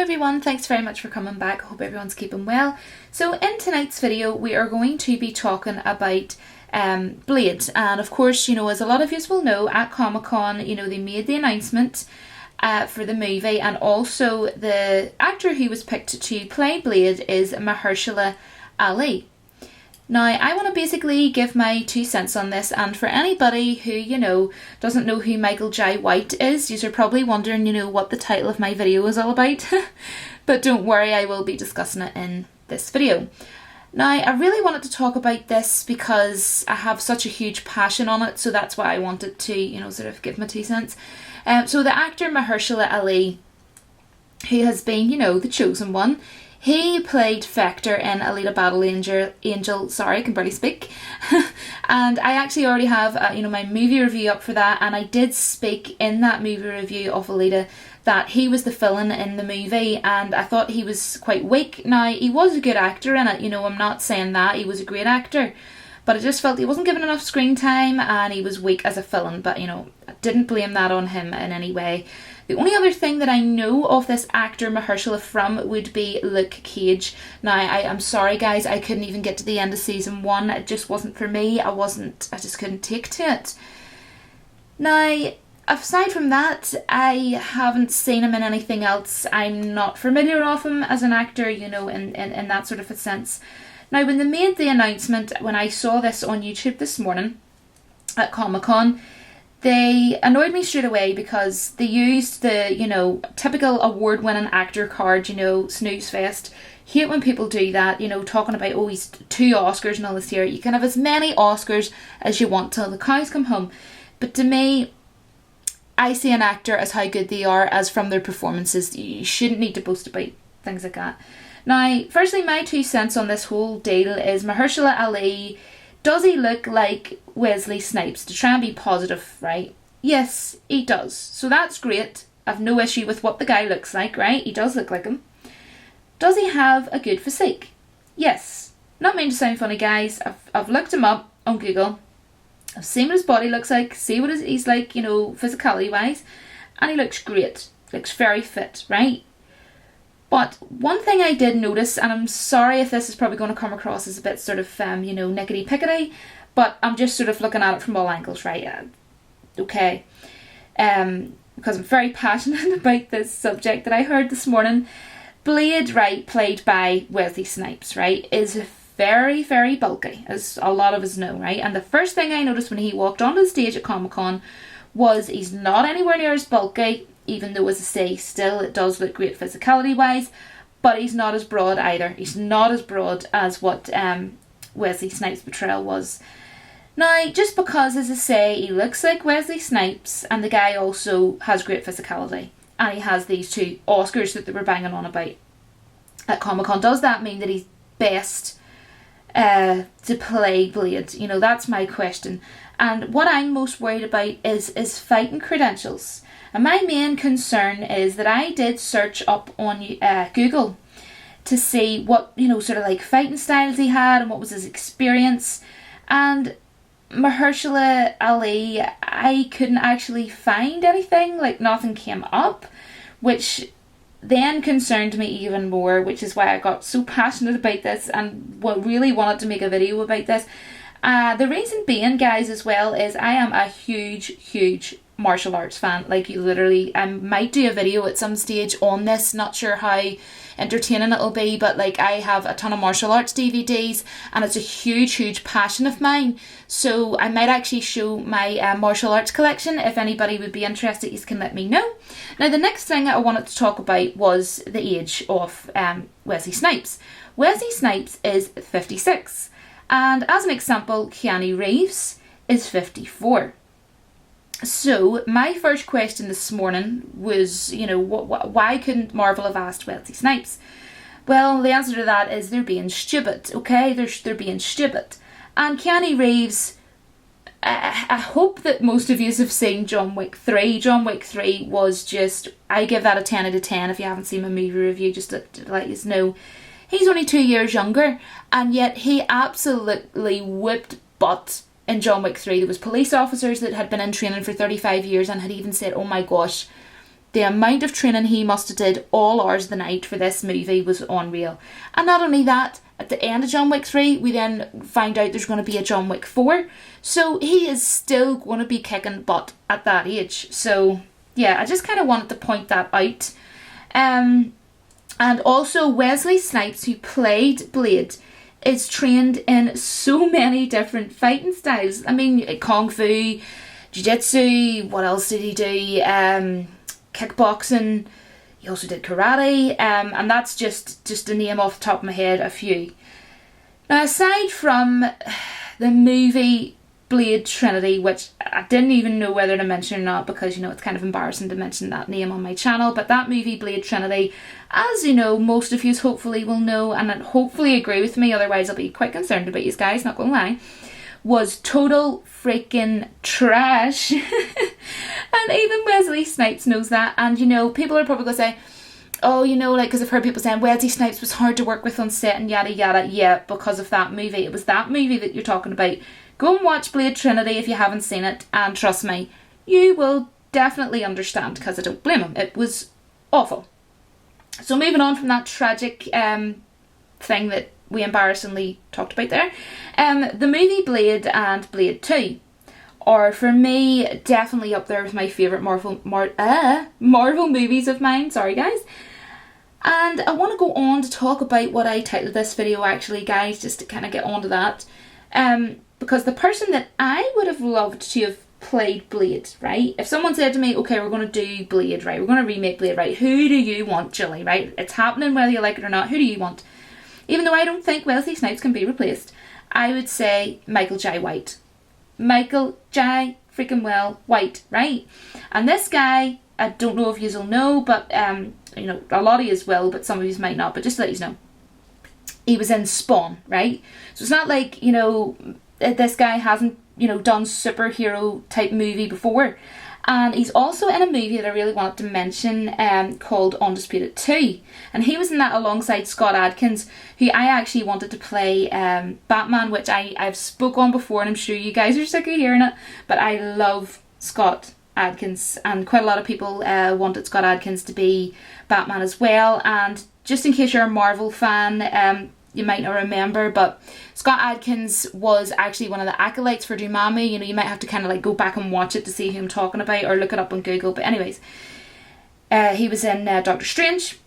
everyone, thanks very much for coming back. I hope everyone's keeping well. So in tonight's video we are going to be talking about Blade, and of course, as a lot of you will know, at Comic-Con, they made the announcement for the movie, and also the actor who was picked to play Blade is Mahershala Ali. Now, I want to basically give my 2 cents on this, and for anybody who, doesn't know who Michael Jai White is, you're probably wondering, what the title of my video is all about. But don't worry, I will be discussing it in this video. Now, I really wanted to talk about this because I have such a huge passion on it, so that's why I wanted to, sort of give my 2 cents. So the actor Mahershala Ali, who has been, the chosen one, he played Vector in Alita Battle Angel, sorry, I can barely speak. And I actually already have, my movie review up for that, and I did speak in that movie review of Alita that he was the villain in the movie, and I thought he was quite weak. Now, he was a good actor in it, I'm not saying that, he was a great actor, but I just felt he wasn't given enough screen time and he was weak as a villain, but, I didn't blame that on him in any way. The only other thing that I know of this actor Mahershala from would be Luke Cage. Now, I'm sorry guys, I couldn't even get to the end of season 1. It just wasn't for me. I just couldn't take to it. Now, aside from that, I haven't seen him in anything else. I'm not familiar with him as an actor, in that sort of a sense. Now, when they made the announcement, when I saw this on YouTube this morning at Comic-Con, they annoyed me straight away because they used the, typical award-winning actor card, snooze fest. Hate when people do that, talking about, oh, he's 2 Oscars and all this here. You can have as many Oscars as you want till the cows come home. But to me, I see an actor as how good they are as from their performances. You shouldn't need to boast about things like that. Now, firstly, my 2 cents on this whole deal is Mahershala Ali. Does he look like Wesley Snipes? To try and be positive, right? Yes, he does. So that's great. I've no issue with what the guy looks like, right? He does look like him. Does he have a good physique? Yes. Not mean to sound funny, guys. I've looked him up on Google. I've seen what his body looks like, see what he's like, physicality-wise, and he looks great. Looks very fit, right? But one thing I did notice, and I'm sorry if this is probably going to come across as a bit sort of, nickety-pickety, but I'm just sort of looking at it from all angles, right? Okay. Because I'm very passionate about this subject that I heard this morning. Blade, right, played by Wesley Snipes, right, is very, very bulky, as a lot of us know, right? And the first thing I noticed when he walked onto the stage at Comic-Con was he's not anywhere near as bulky, even though, as I say, still it does look great physicality-wise, but he's not as broad either. He's not as broad as what Wesley Snipes' portrayal was. Now, just because, as I say, he looks like Wesley Snipes, and the guy also has great physicality, and he has these 2 Oscars that they were banging on about at Comic-Con, does that mean that he's best to play Blade? That's my question. And what I'm most worried about is fighting credentials. And my main concern is that I did search up on Google to see what, sort of like fighting styles he had and what was his experience. And Mahershala Ali, I couldn't actually find anything, like nothing came up, which then concerned me even more, which is why I got so passionate about this and really wanted to make a video about this. The reason being, guys, as well, is I am a huge martial arts fan. Like, you literally, I might do a video at some stage on this, not sure how entertaining it'll be, but like, I have a ton of martial arts DVDs and it's a huge passion of mine, so I might actually show my martial arts collection. If anybody would be interested, you can let me know. Now, the next thing I wanted to talk about was the age of Wesley Snipes. Wesley Snipes is 56, and as an example, Keanu Reeves is 54. So, my first question this morning was, why couldn't Marvel have asked Wesley Snipes? Well, the answer to that is they're being stupid, okay? They're being stupid. And Keanu Reeves, I hope that most of you have seen John Wick 3. John Wick 3 was just, I give that a 10 out of 10 if you haven't seen my movie review, just to let you know. He's only 2 years younger, and yet he absolutely whipped butt in John Wick 3. There was police officers that had been in training for 35 years and had even said, oh my gosh, the amount of training he must have did all hours of the night for this movie was unreal. And not only that, at the end of John Wick 3, we then find out there's going to be a John Wick 4. So he is still going to be kicking butt at that age. So yeah, I just kind of wanted to point that out. And also Wesley Snipes, who played Blade, is trained in so many different fighting styles. I mean, Kung Fu, Jiu-Jitsu, what else did he do? Kickboxing. He also did karate, and that's just to name off the top of my head a few. Now, aside from the movie Blade Trinity, which I didn't even know whether to mention or not, because, you know, it's kind of embarrassing to mention that name on my channel, but that movie Blade Trinity, as you know, most of you hopefully will know and hopefully agree with me, otherwise I'll be quite concerned about you guys, not gonna lie, was total freaking trash. And even Wesley Snipes knows that. And, you know, people are probably going to say, oh, you know, like, because I've heard people saying Wesley Snipes was hard to work with on set and yada yada. Yeah, because of that movie. It was that movie that you're talking about. Go and watch Blade Trinity if you haven't seen it, and trust me, you will definitely understand, because I don't blame him. It was awful. So moving on from that tragic thing that we embarrassingly talked about there, the movie Blade and Blade 2 are, for me, definitely up there with my favourite Marvel movies of mine. Sorry guys. And I want to go on to talk about what I titled this video, actually, guys, just to kind of get on to that. Because the person that I would have loved to have played Blade, right? If someone said to me, okay, we're going to do Blade, right? We're going to remake Blade, right? Who do you want, Julie, right? It's happening whether you like it or not. Who do you want? Even though I don't think Wesley Snipes can be replaced, I would say Michael Jai White. Michael Jai freaking White, right? And this guy, I don't know if you'll know, but you know, a lot of yous will, but some of yous might not, but just to let you know, he was in Spawn, right? So it's not like, you know, this guy hasn't, you know, done superhero type movie before. And he's also in a movie that I really wanted to mention called Undisputed 2. And he was in that alongside Scott Adkins, who I actually wanted to play Batman, which I've spoke on before, and I'm sure you guys are sick of hearing it. But I love Scott Adkins, and quite a lot of people wanted Scott Adkins to be Batman as well. And just in case you're a Marvel fan, you might not remember, but Scott Adkins was actually one of the acolytes for Dormammu. You know, you might have to kind of like go back and watch it to see who I'm talking about, or look it up on Google. But anyways, he was in Doctor Strange.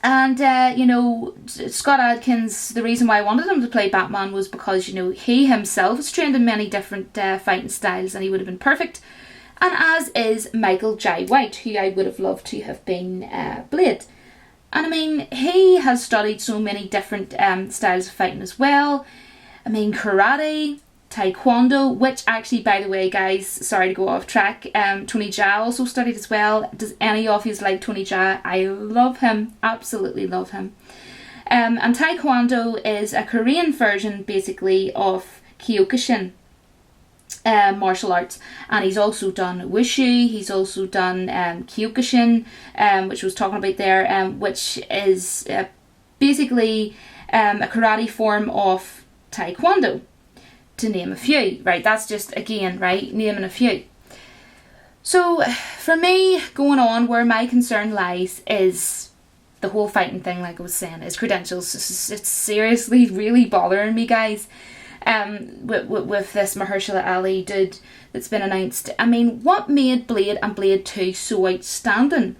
And, you know, Scott Adkins, the reason why I wanted him to play Batman was because, you know, he himself is trained in many different fighting styles, and he would have been perfect. And as is Michael Jai White, who I would have loved to have been Blade. And I mean, he has studied so many different styles of fighting as well. I mean, karate, taekwondo, which actually, by the way, guys, sorry to go off track, Tony Jaa also studied as well. Does any of you like Tony Jaa? I love him, absolutely love him. And taekwondo is a Korean version, basically, of Kyokushin martial arts, and he's also done wushu, he's also done Kyokushin, which I was talking about there, which is basically a karate form of taekwondo, to name a few, right? That's just, again, right, naming a few. So for me, going on, where my concern lies is the whole fighting thing, like I was saying, is credentials. It's seriously really bothering me, guys. With this Mahershala Ali dude that's been announced. I mean, what made Blade and Blade 2 so outstanding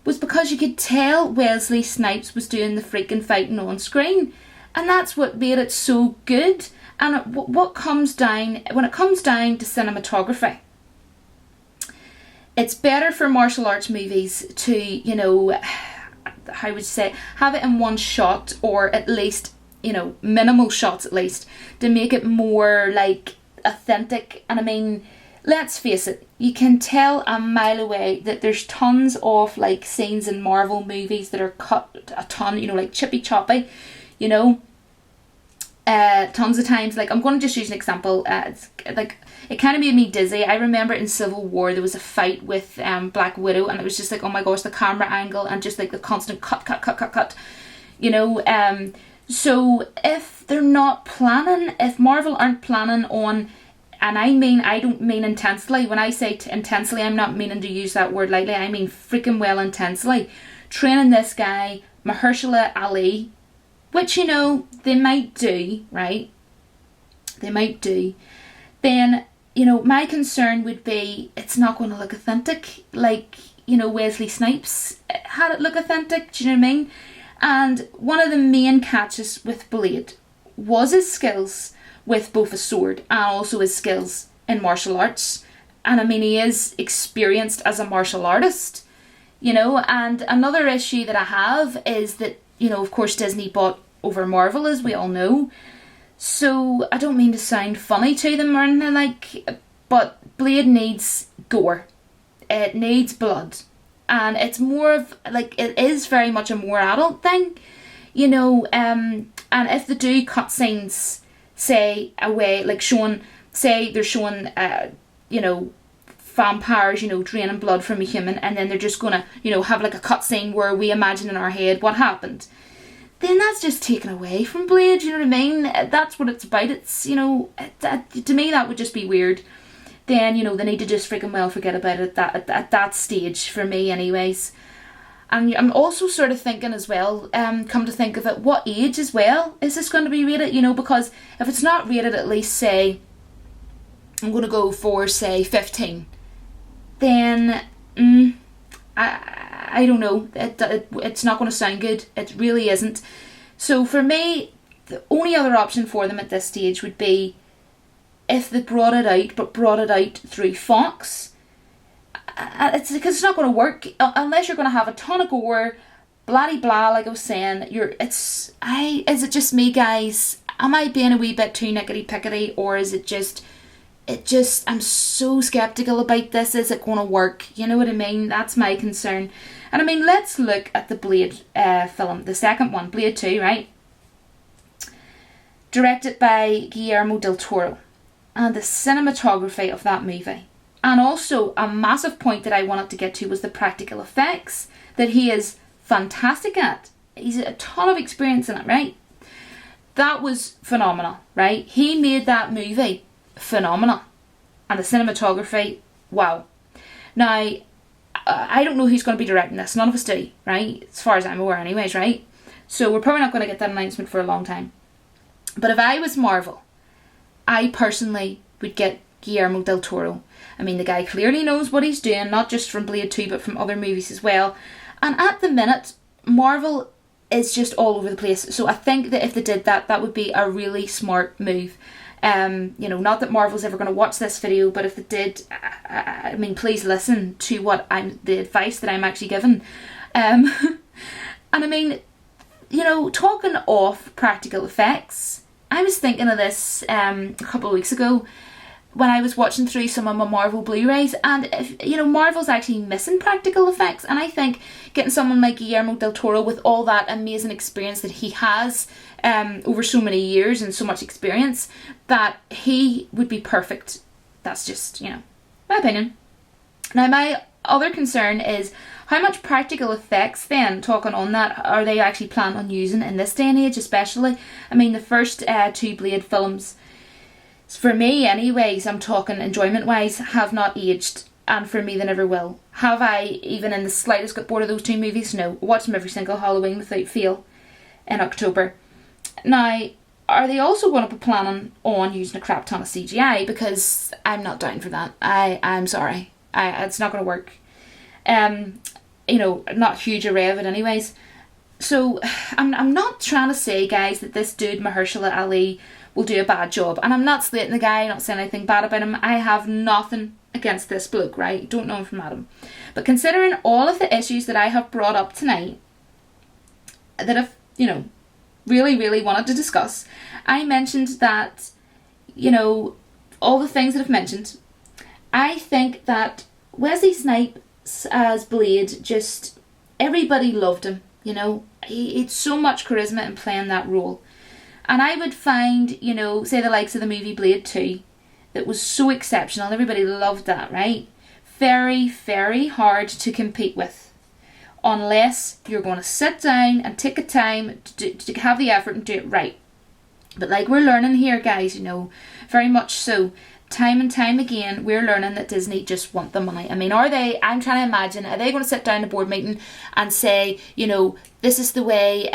was because you could tell Wesley Snipes was doing the freaking fighting on screen, and that's what made it so good. And when it comes down to cinematography, it's better for martial arts movies to, you know, how would you say, have it in one shot, or at least, you know, minimal shots at least, to make it more like authentic. And I mean, let's face it, you can tell a mile away that there's tons of like scenes in Marvel movies that are cut a ton, you know, like chippy choppy, you know, tons of times. Like, I'm going to just use an example. It's like, it kind of made me dizzy. I remember in Civil War there was a fight with Black Widow, and it was just like, oh my gosh, the camera angle and just like the constant cut, you know. So if they're not planning, if Marvel aren't planning on And I don't mean intensely. When I say intensely, I'm not meaning to use that word lightly. I mean freaking well intensely. Training this guy, Mahershala Ali, which, you know, they might do, right? They might do. Then, you know, my concern would be it's not going to look authentic. Like, you know, Wesley Snipes had it look authentic. Do you know what I mean? And one of the main catches with Blade was his skills with both a sword and also his skills in martial arts. And I mean, he is experienced as a martial artist, you know. And another issue that I have is that, you know, of course Disney bought over Marvel, as we all know. So I don't mean to sound funny to them or anything like, but Blade needs gore. It needs blood. And it's more of, like, it is very much a more adult thing, you know. And if they do cutscenes, say, away, like showing, say they're showing, you know, vampires, you know, draining blood from a human, and then they're just gonna, you know, have like a cutscene where we imagine in our head what happened, then that's just taken away from Blade, you know what I mean? That's what it's about. It's, you know, to me that would just be weird. Then, you know, they need to just freaking well forget about it at that stage, for me anyways. And I'm also sort of thinking as well, come to think of it, what age as well is this going to be rated? You know, because if it's not rated at least, say, I'm going to go for, say, 15, then I don't know, it's not going to sound good. It really isn't. So for me, the only other option for them at this stage would be if they brought it out, but brought it out through Fox. It's because it's not going to work unless you're going to have a ton of gore, blah de blah. Like I was saying, is it just me, guys? Am I being a wee bit too nickety pickety, or is it just I'm so skeptical about this. Is it going to work? You know what I mean? That's my concern. And I mean, let's look at the Blade film, the second one, Blade 2, right? Directed by Guillermo del Toro, and the cinematography of that movie. And also, a massive point that I wanted to get to was the practical effects that he is fantastic at. He's a ton of experience in it, right? That was phenomenal, right? He made that movie phenomenal. And the cinematography, wow. Now, I don't know who's going to be directing this. None of us do, right? As far as I'm aware anyways, right? So we're probably not going to get that announcement for a long time. But if I was Marvel, I personally would get Guillermo del Toro. I mean, the guy clearly knows what he's doing, not just from Blade 2, but from other movies as well. And at the minute, Marvel is just all over the place. So I think that if they did that, that would be a really smart move. You know, not that Marvel's ever going to watch this video, but if they did, I mean, please listen to the advice that I'm actually giving. And I mean, you know, talking off practical effects, I was thinking of this a couple of weeks ago when I was watching through some of my Marvel Blu-rays, and you know, Marvel's actually missing practical effects, and I think getting someone like Guillermo del Toro with all that amazing experience that he has over so many years and so much experience, that he would be perfect. That's just, you know, my opinion. Now, my other concern is how much practical effects, then, talking on that, are they actually planning on using in this day and age, especially? I mean, the first two Blade films, for me anyways, I'm talking enjoyment wise, have not aged, and for me they never will. Have I even in the slightest got bored of those two movies? No. Watch them every single Halloween without fail in October. Now, are they also going to be planning on using a crap ton of CGI? Because I'm not down for that. I'm sorry. It's not going to work. You know, not a huge array of it anyways. So I'm not trying to say, guys, that this dude Mahershala Ali will do a bad job, and I'm not slating the guy, not saying anything bad about him. I have nothing against this bloke, right? Don't know him from Adam. But considering all of the issues that I have brought up tonight, that I've, you know, really wanted to discuss, I mentioned that, you know, all the things that I've mentioned. I think that Wesley Snipes as Blade, just everybody loved him, you know. He had so much charisma in playing that role. And I would find, you know, say the likes of the movie Blade 2, that was so exceptional. Everybody loved that, right? Very, very hard to compete with. Unless you're going to sit down and take a time to have the effort and do it right. But like we're learning here, guys, you know, very much so, time and time again, we're learning that Disney just want the money. I mean, I'm trying to imagine, are they going to sit down in a board meeting and say, you know, this is the way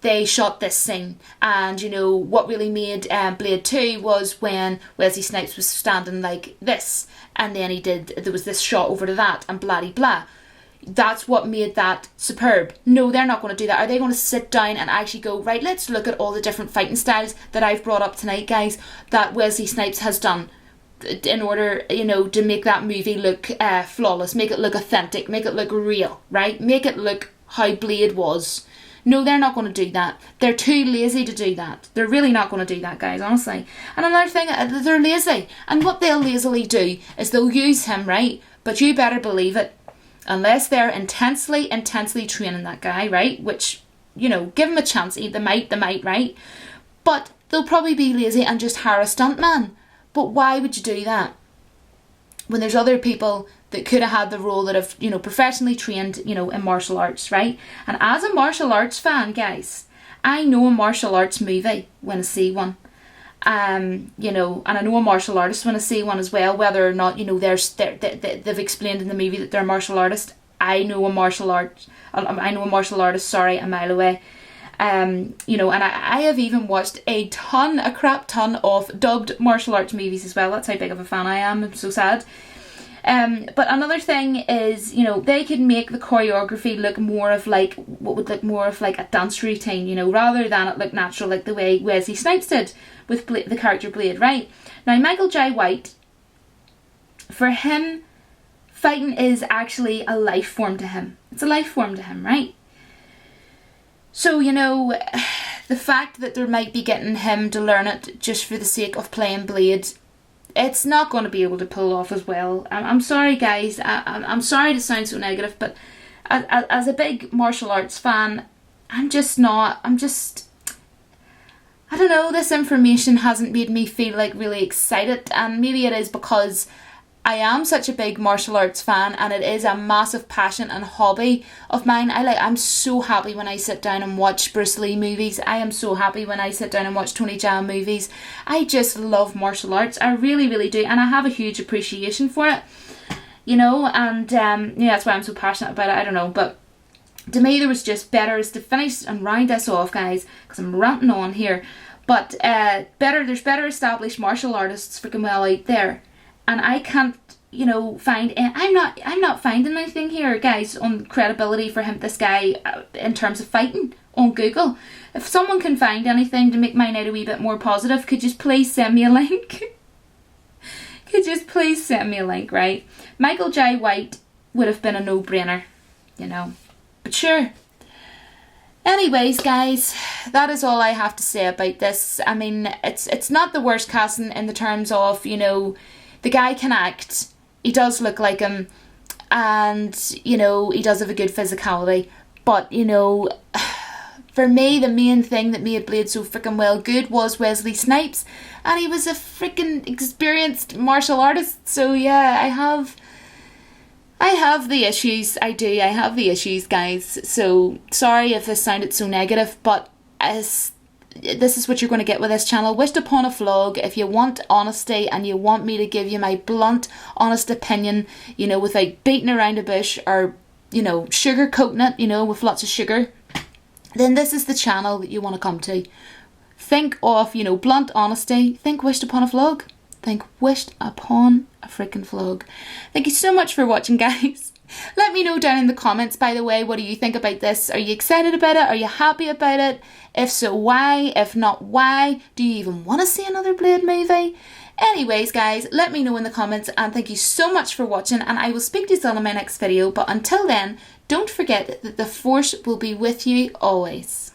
they shot this scene, and you know what really made Blade 2 was when Wesley Snipes was standing like this, and then there was this shot over to that, and blah de blah. That's what made that superb. No, they're not going to do that. Are they going to sit down and actually go, right, let's look at all the different fighting styles that I've brought up tonight, guys, that Wesley Snipes has done in order, you know, to make that movie look flawless, make it look authentic, make it look real, right? Make it look how Blade was. No, they're not going to do that. They're too lazy to do that. They're really not going to do that, guys, honestly. And another thing, they're lazy. And what they'll lazily do is they'll use him, right? But you better believe it, unless they're intensely training that guy, right? Which, you know, give him a chance. They might, right? But they'll probably be lazy and just hire a stuntman. But why would you do that when there's other people that could have had the role that have, you know, professionally trained, you know, in martial arts, right? And as a martial arts fan, guys, I know a martial arts movie when I see one. You know, and I know a martial artist when I see one as well, whether or not, you know, they've explained in the movie that they're a martial artist. I know a martial artist, a mile away. You know, and I have even watched a crap ton of dubbed martial arts movies as well. That's how big of a fan I am. I'm so sad. But another thing is, you know, they could make the choreography look more of like, what would look more of like a dance routine, you know, rather than it look natural like the way Wesley Snipes did with the character Blade, right? Now, Michael Jai White, for him, fighting is actually a life form to him. It's a life form to him, right? So, you know, the fact that there might be getting him to learn it just for the sake of playing Blade, it's not going to be able to pull off as well. I'm sorry, guys. I'm sorry to sound so negative, but as a big martial arts fan, I don't know, this information hasn't made me feel like really excited, and maybe it is because I am such a big martial arts fan and it is a massive passion and hobby of mine. I'm so happy when I sit down and watch Bruce Lee movies. I am so happy when I sit down and watch Tony Jaa movies. I just love martial arts. I really, really do. And I have a huge appreciation for it, you know, and yeah, that's why I'm so passionate about it. I don't know, but to me there was just better is to finish and round this off, guys, because I'm ranting on here. But there's better established martial artists freaking well out there. And I can't, you know, I'm not finding anything here, guys, on credibility for this guy in terms of fighting on Google. If someone can find anything to make my night a wee bit more positive, could you please send me a link? Could you please send me a link, right? Michael Jai White would have been a no-brainer, you know. But sure. Anyways, guys, that is all I have to say about this. I mean, it's not the worst casting in the terms of, you know, the guy can act, he does look like him, and, you know, he does have a good physicality. But, you know, for me, the main thing that made Blade so freaking well good was Wesley Snipes. And he was a freaking experienced martial artist. So, yeah, I have the issues. I do. I have the issues, guys. So, sorry if this sounded so negative, but this is what you're going to get with this channel. Wished upon a vlog. If you want honesty and you want me to give you my blunt, honest opinion, you know, without beating around a bush or, you know, sugarcoating it, you know, with lots of sugar, then this is the channel that you want to come to. Think of, you know, blunt honesty. Think wished upon a vlog. Think wished upon a freaking vlog. Thank you so much for watching, guys. Let me know down in the comments, by the way, what do you think about this? Are you excited about it? Are you happy about it? If so, why? If not, why? Do you even want to see another Blade movie? Anyways, guys, let me know in the comments, and thank you so much for watching, and I will speak to you all in my next video. But until then, don't forget that the Force will be with you always.